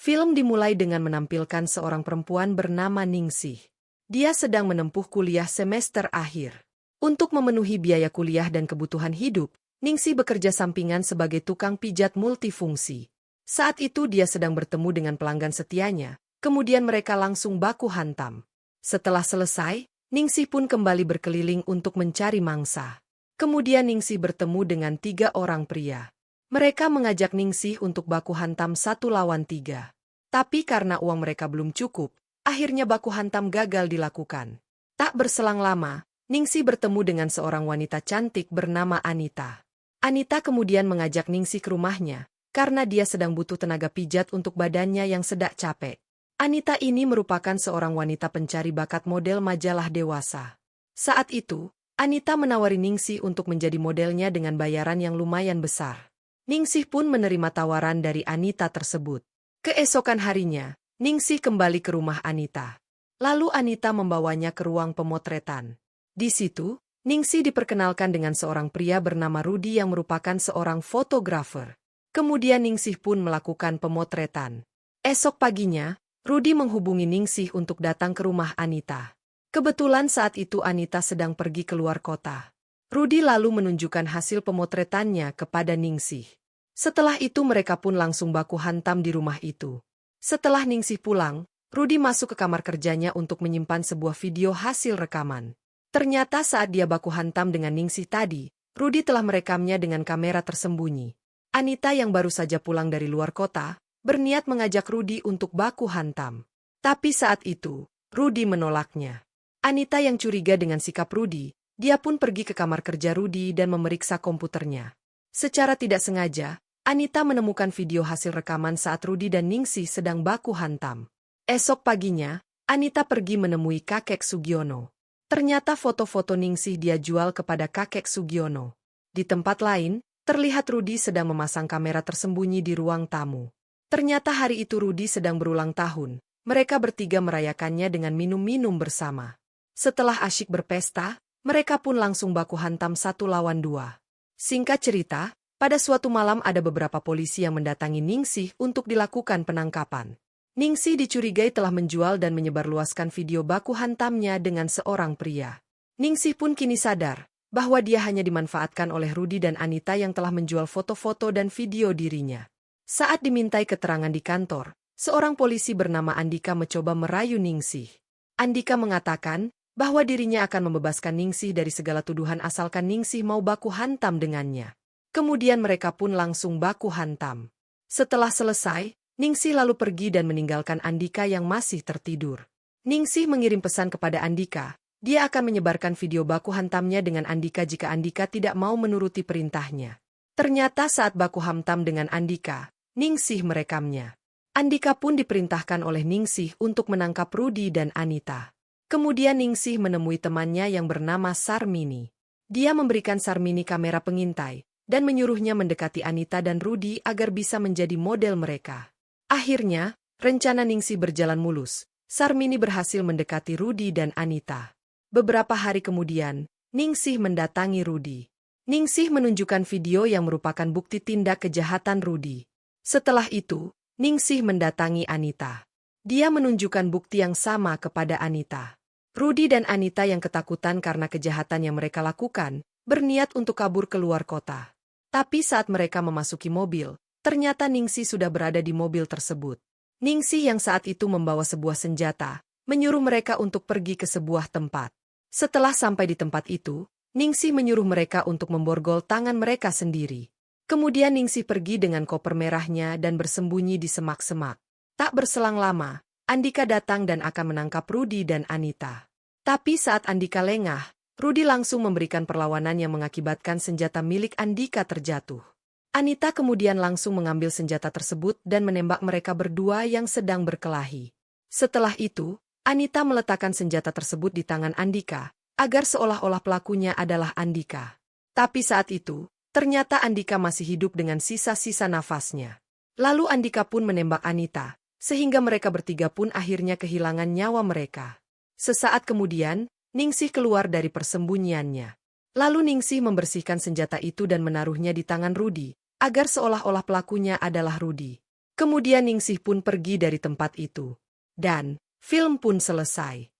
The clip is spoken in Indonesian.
Film dimulai dengan menampilkan seorang perempuan bernama Ningsih. Dia sedang menempuh kuliah semester akhir. Untuk memenuhi biaya kuliah dan kebutuhan hidup, Ningsih bekerja sampingan sebagai tukang pijat multifungsi. Saat itu dia sedang bertemu dengan pelanggan setianya, kemudian mereka langsung baku hantam. Setelah selesai, Ningsih pun kembali berkeliling untuk mencari mangsa. Kemudian Ningsih bertemu dengan 3 orang pria. Mereka mengajak Ningsih untuk baku hantam 1 lawan 3. Tapi karena uang mereka belum cukup, akhirnya baku hantam gagal dilakukan. Tak berselang lama, Ningsih bertemu dengan seorang wanita cantik bernama Anita. Anita kemudian mengajak Ningsih ke rumahnya, karena dia sedang butuh tenaga pijat untuk badannya yang sedak capek. Anita ini merupakan seorang wanita pencari bakat model majalah dewasa. Saat itu, Anita menawari Ningsih untuk menjadi modelnya dengan bayaran yang lumayan besar. Ningsih pun menerima tawaran dari Anita tersebut. Keesokan harinya, Ningsih kembali ke rumah Anita. Lalu Anita membawanya ke ruang pemotretan. Di situ, Ningsih diperkenalkan dengan seorang pria bernama Rudy yang merupakan seorang fotografer. Kemudian Ningsih pun melakukan pemotretan. Esok paginya, Rudy menghubungi Ningsih untuk datang ke rumah Anita. Kebetulan saat itu Anita sedang pergi keluar kota. Rudy lalu menunjukkan hasil pemotretannya kepada Ningsih. Setelah itu mereka pun langsung baku hantam di rumah itu. Setelah Ningsih pulang, Rudy masuk ke kamar kerjanya untuk menyimpan sebuah video hasil rekaman. Ternyata saat dia baku hantam dengan Ningsih tadi, Rudy telah merekamnya dengan kamera tersembunyi. Anita yang baru saja pulang dari luar kota, berniat mengajak Rudy untuk baku hantam. Tapi saat itu, Rudy menolaknya. Anita yang curiga dengan sikap Rudy, dia pun pergi ke kamar kerja Rudy dan memeriksa komputernya. Secara tidak sengaja, Anita menemukan video hasil rekaman saat Rudy dan Ningsih sedang baku hantam. Esok paginya, Anita pergi menemui kakek Sugiono. Ternyata foto-foto Ningsih dia jual kepada kakek Sugiono. Di tempat lain, terlihat Rudy sedang memasang kamera tersembunyi di ruang tamu. Ternyata hari itu Rudy sedang berulang tahun. Mereka bertiga merayakannya dengan minum-minum bersama. Setelah asyik berpesta, mereka pun langsung baku hantam 1 lawan 2. Singkat cerita, pada suatu malam ada beberapa polisi yang mendatangi Ningsih untuk dilakukan penangkapan. Ningsih dicurigai telah menjual dan menyebarluaskan video baku hantamnya dengan seorang pria. Ningsih pun kini sadar bahwa dia hanya dimanfaatkan oleh Rudy dan Anita yang telah menjual foto-foto dan video dirinya. Saat dimintai keterangan di kantor, seorang polisi bernama Andika mencoba merayu Ningsih. Andika mengatakan bahwa dirinya akan membebaskan Ningsih dari segala tuduhan asalkan Ningsih mau baku hantam dengannya. Kemudian mereka pun langsung baku hantam. Setelah selesai, Ningsih lalu pergi dan meninggalkan Andika yang masih tertidur. Ningsih mengirim pesan kepada Andika, dia akan menyebarkan video baku hantamnya dengan Andika jika Andika tidak mau menuruti perintahnya. Ternyata saat baku hantam dengan Andika, Ningsih merekamnya. Andika pun diperintahkan oleh Ningsih untuk menangkap Rudy dan Anita. Kemudian Ningsih menemui temannya yang bernama Sarmini. Dia memberikan Sarmini kamera pengintai dan menyuruhnya mendekati Anita dan Rudy agar bisa menjadi model mereka. Akhirnya, rencana Ningsih berjalan mulus. Sarmini berhasil mendekati Rudy dan Anita. Beberapa hari kemudian, Ningsih mendatangi Rudy. Ningsih menunjukkan video yang merupakan bukti tindak kejahatan Rudy. Setelah itu, Ningsih mendatangi Anita. Dia menunjukkan bukti yang sama kepada Anita. Rudy dan Anita yang ketakutan karena kejahatan yang mereka lakukan, berniat untuk kabur keluar kota. Tapi saat mereka memasuki mobil, ternyata Ningsih sudah berada di mobil tersebut. Ningsih yang saat itu membawa sebuah senjata, menyuruh mereka untuk pergi ke sebuah tempat. Setelah sampai di tempat itu, Ningsih menyuruh mereka untuk memborgol tangan mereka sendiri. Kemudian Ningsih pergi dengan koper merahnya dan bersembunyi di semak-semak. Tak berselang lama, Andika datang dan akan menangkap Rudy dan Anita. Tapi saat Andika lengah, Rudy langsung memberikan perlawanan yang mengakibatkan senjata milik Andika terjatuh. Anita kemudian langsung mengambil senjata tersebut dan menembak mereka berdua yang sedang berkelahi. Setelah itu, Anita meletakkan senjata tersebut di tangan Andika, agar seolah-olah pelakunya adalah Andika. Tapi saat itu, ternyata Andika masih hidup dengan sisa-sisa nafasnya. Lalu Andika pun menembak Anita, sehingga mereka bertiga pun akhirnya kehilangan nyawa mereka. Sesaat kemudian, Ningsih keluar dari persembunyiannya. Lalu Ningsih membersihkan senjata itu dan menaruhnya di tangan Rudy, agar seolah-olah pelakunya adalah Rudy. Kemudian Ningsih pun pergi dari tempat itu. Dan film pun selesai.